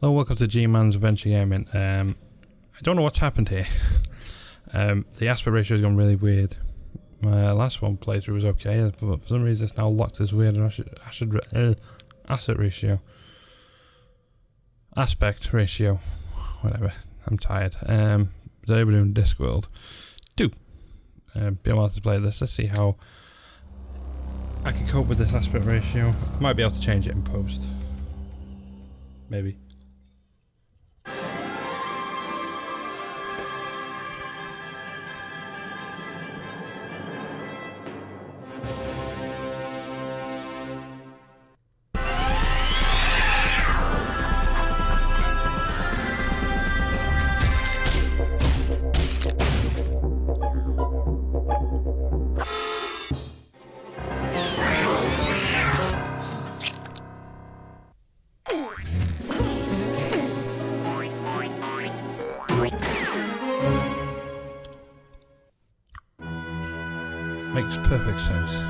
Hello, welcome to G-Man's Adventure Gaming. I don't know what's happened here. The aspect ratio has gone really weird. My last one playthrough was okay, but for some reason it's now locked as weird. Aspect ratio, whatever. I'm tired. Today we're doing Discworld 2. Been a while to play this. Let's see how I can cope with this aspect ratio. Might be able to change it in post. Maybe. Makes perfect sense.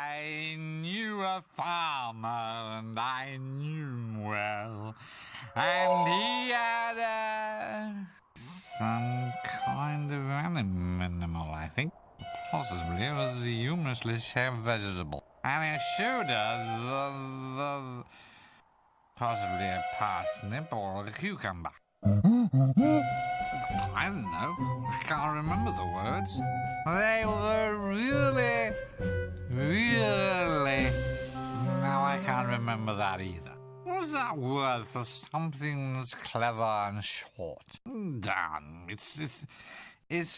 I knew a farmer, and I knew him well, and he had some kind of animal, I think. Possibly it was a humorously shaped vegetable, and he showed us possibly a parsnip or a cucumber. I don't know. I can't remember the words. They were really... Now I can't remember that either. What was that word for something that's clever and short? Damn, it's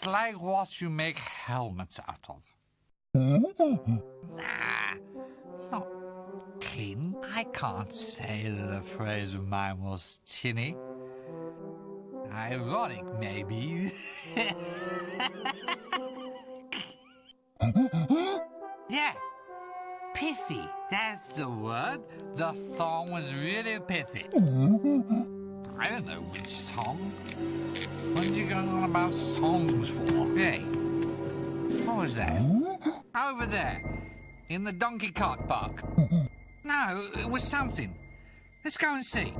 like what you make helmets out of. Nah, not kin. I can't say that a phrase of mine was tinny. Ironic, maybe. Yeah, pithy, that's the word. The thong was really pithy. I don't know which song. What are you going on about songs for? Hey, what was that? Over there, in the donkey cart park. No, it was something. Let's go and see.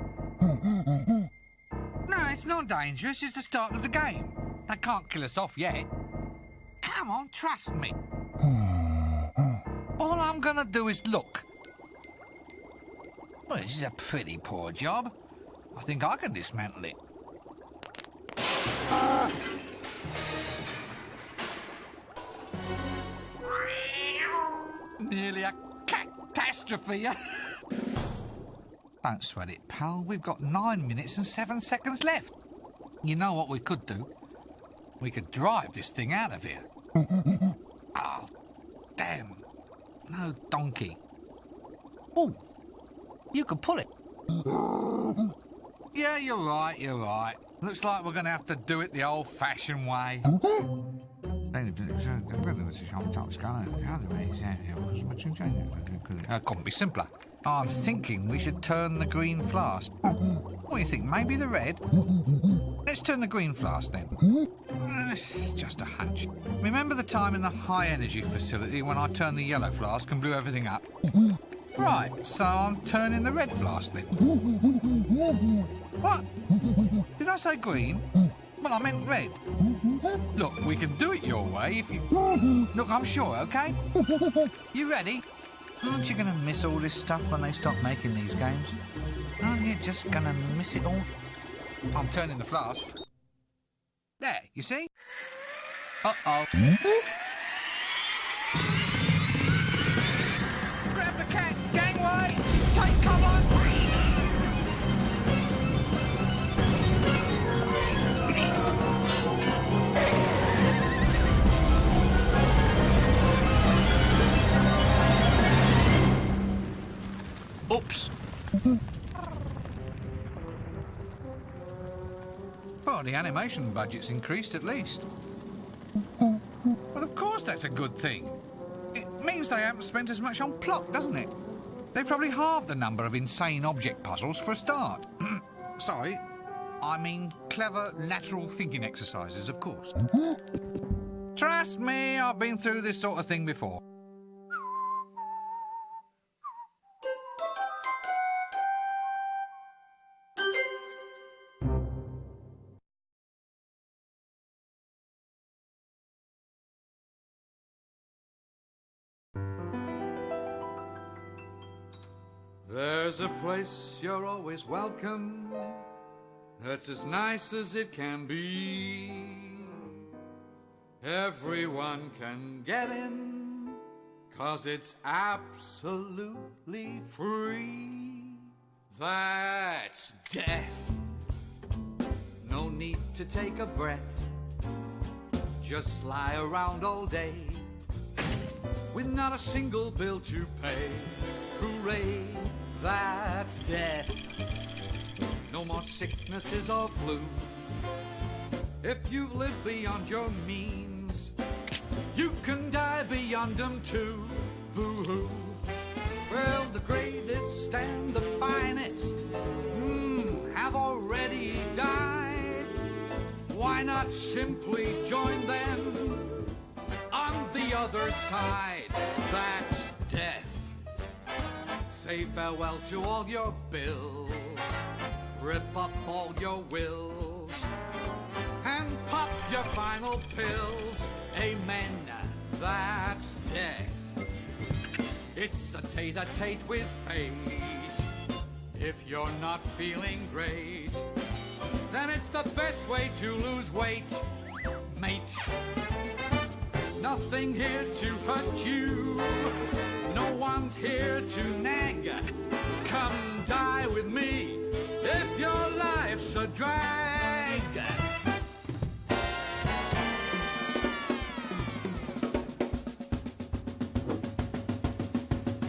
No, it's not dangerous. It's the start of the game. They can't kill us off yet. Come on, trust me. All I'm gonna do is look. Well, this is a pretty poor job. I think I can dismantle it. Nearly a catastrophe. Don't sweat it, pal. We've got 9 minutes and 7 seconds left. You know what we could do? We could drive this thing out of here. Oh, damn. No donkey. Oh, you could pull it. Yeah, you're right. Looks like we're going to have to do it the old-fashioned way. Couldn't be simpler. I'm thinking we should turn the green flask. What do you think, maybe the red? Let's turn the green flask then. It's just a hunch. Remember the time in the high-energy facility when I turned the yellow flask and blew everything up? Right, so I'm turning the red flask then. What? Did I say green? Well, I meant red. Look, we can do it your way if you... Look, I'm sure, OK? You ready? Aren't you going to miss all this stuff when they stop making these games? Aren't you just going to miss it all? I'm turning the flask. There, you see? Uh-oh. Grab the cats, gangway! Take cover! Well, the animation budget's increased at least. Well, of course that's a good thing. It means they haven't spent as much on plot, doesn't it? They've probably halved the number of insane object puzzles for a start. Sorry, I mean clever lateral thinking exercises, of course. Trust me, I've been through this sort of thing before. There's a place you're always welcome, that's as nice as it can be. Everyone can get in, 'cause it's absolutely free. That's death. No need to take a breath, just lie around all day with not a single bill to pay. Hooray, that's death. No more sicknesses or flu. If you've lived beyond your means, you can die beyond them too. Boo-hoo. Well, the greatest and the finest have already died. Why not simply join them on the other side? That's death. Say farewell to all your bills, rip up all your wills, and pop your final pills. Amen, that's death. It's a tete-a-tete with fate. If you're not feeling great, then it's the best way to lose weight, mate. Nothing here to hurt you, no one's here to nag. Come die with me if your life's a drag.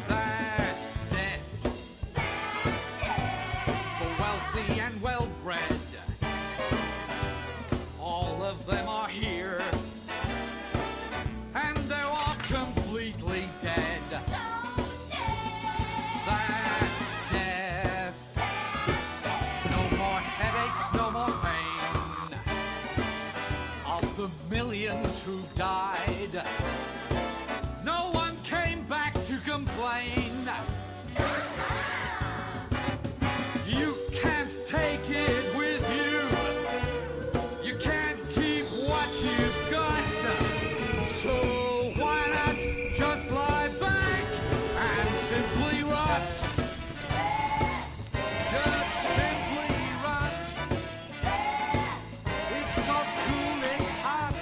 That's death. For wealthy and well-bred, all of them are here, and they're all completely dead. That's death. No more headaches, no more pain. Of the millions who died, no one came back to complain. You can't take it with you. You can't keep what you've got. So why not just lie back and simply rot? Just simply rot. It's so cool, it's hot.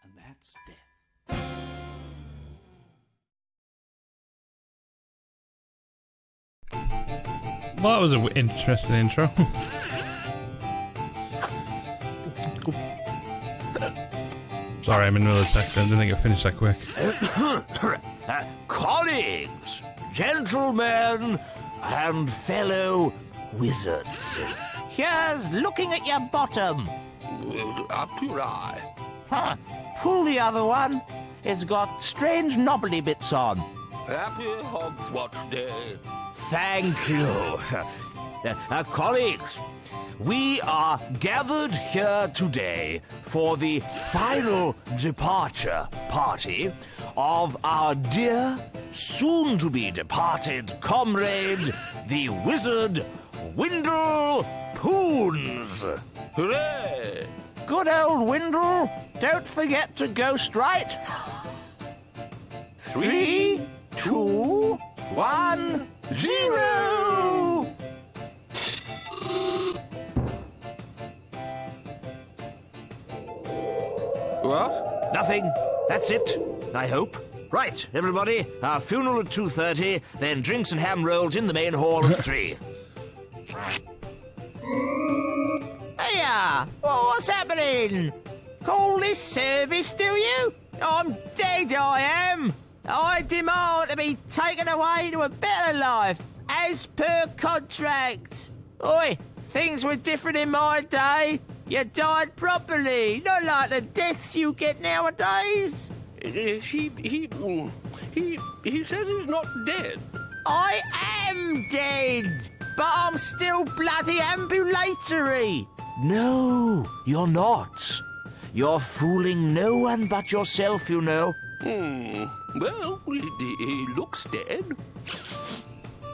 And that's death. Well, that was an interesting intro. Sorry, I'm in the middle of text. I didn't think I'd finish that quick. Colleagues, gentlemen, and fellow wizards, here's looking at your bottom. Up your eye. Huh. Pull the other one. It's got strange knobbly bits on. Happy Hogswatch Day. Thank you. Colleagues, we are gathered here today for the final departure party of our dear, soon-to-be-departed comrade, the wizard Windle Poons. Hooray! Good old Windle, don't forget to ghost right. 3, 2, 1, 0! What? Nothing. That's it, I hope. Right, everybody, our funeral at 2:30, then drinks and ham rolls in the main hall at 3. Hiya! What's happening? Call this service, do you? I'm dead, I am. I demand to be taken away to a better life, as per contract. Oi, things were different in my day. You died properly, not like the deaths you get nowadays. He says he's not dead. I am dead, but I'm still bloody ambulatory. No, you're not. You're fooling no one but yourself, you know. Well, he looks dead.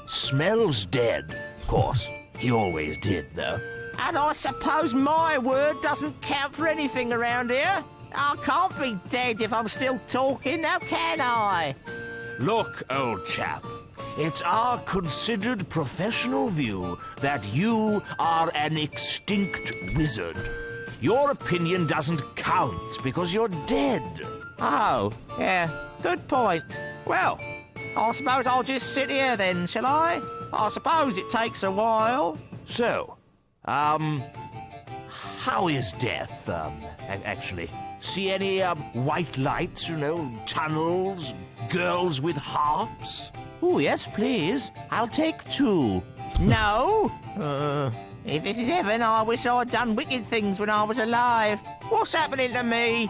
Smells dead, of course. He always did, though. And I suppose my word doesn't count for anything around here. I can't be dead if I'm still talking, now can I? Look, old chap, it's our considered professional view that you are an extinct wizard. Your opinion doesn't count because you're dead. Oh, yeah, good point. Well, I suppose I'll just sit here then, shall I? I suppose it takes a while. So, how is death, actually? See any, white lights, tunnels, girls with harps? Oh, yes, please. I'll take 2. No? If this is heaven, I wish I'd done wicked things when I was alive. What's happening to me?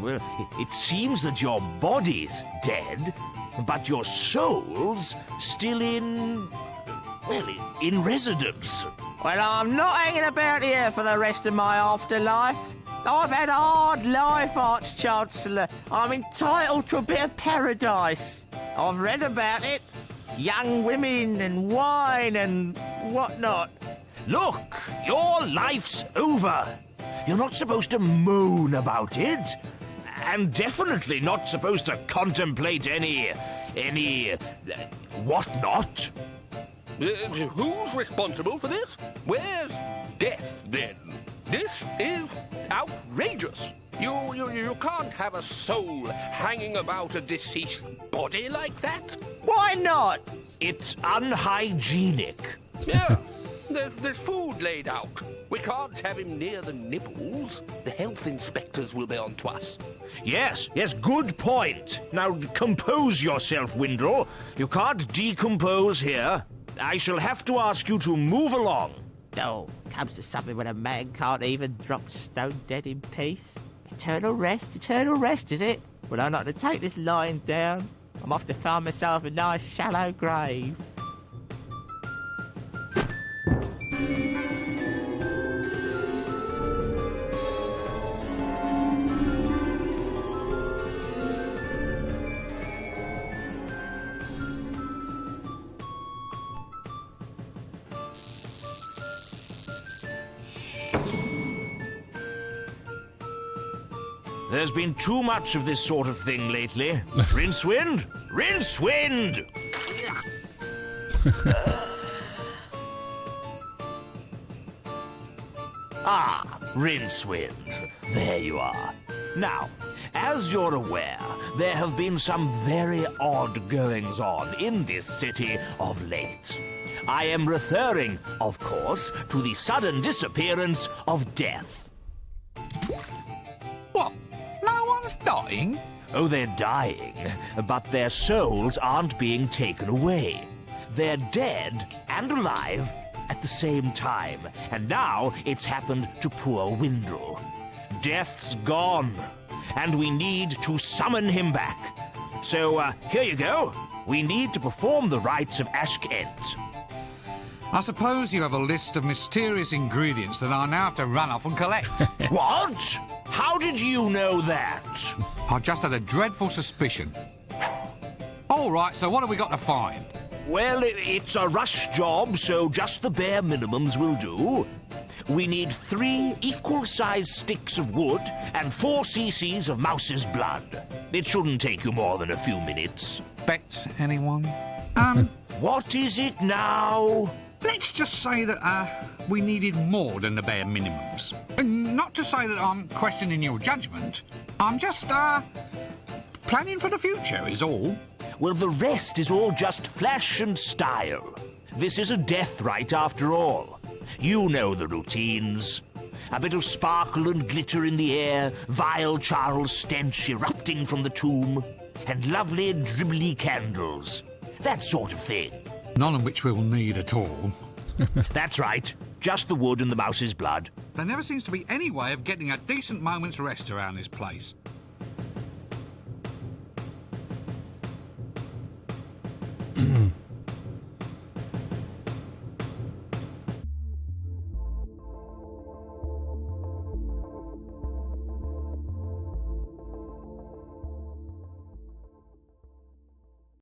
Well, it seems that your body's dead, but your soul's still in residence. Well, I'm not hanging about here for the rest of my afterlife. I've had a hard life, Arch-Chancellor. I'm entitled to a bit of paradise. I've read about it. Young women and wine and whatnot. Look, your life's over. You're not supposed to moan about it. And definitely not supposed to contemplate any whatnot. Who's responsible for this? Where's death, then? This is outrageous. You can't have a soul hanging about a deceased body like that. Why not? It's unhygienic. Yeah, there's food laid out. We can't have him near the nipples. The health inspectors will be on to us. Yes, good point. Now, compose yourself, Windle. You can't decompose here. I shall have to ask you to move along. Oh, comes to something when a man can't even drop stone dead in peace. Eternal rest, is it? Well, I'm not to take this lying down. I'm off to find myself a nice shallow grave. There's been too much of this sort of thing lately. Rincewind? Rincewind! Rincewind. There you are. Now, as you're aware, there have been some very odd goings-on in this city of late. I am referring, of course, to the sudden disappearance of Death. What? No one's dying? Oh, they're dying, but their souls aren't being taken away. They're dead and alive at the same time, and now it's happened to poor Windle. Death's gone, and we need to summon him back. So, here you go. We need to perform the rites of Ask-Ent. I suppose you have a list of mysterious ingredients that I now have to run off and collect. What? How did you know that? I just had a dreadful suspicion. All right, so what have we got to find? Well, it's a rush job, so just the bare minimums will do. We need 3 equal-sized sticks of wood and 4 cc's of mouse's blood. It shouldn't take you more than a few minutes. Bets, anyone? What is it now? Let's just say that, we needed more than the bare minimums. Not to say that I'm questioning your judgment. I'm just, planning for the future is all. Well, the rest is all just flash and style. This is a death rite after all. You know the routines. A bit of sparkle and glitter in the air, vile Charles stench erupting from the tomb, and lovely dribbly candles. That sort of thing. None of which we'll need at all. That's right. Just the wood and the mouse's blood. There never seems to be any way of getting a decent moment's rest around this place.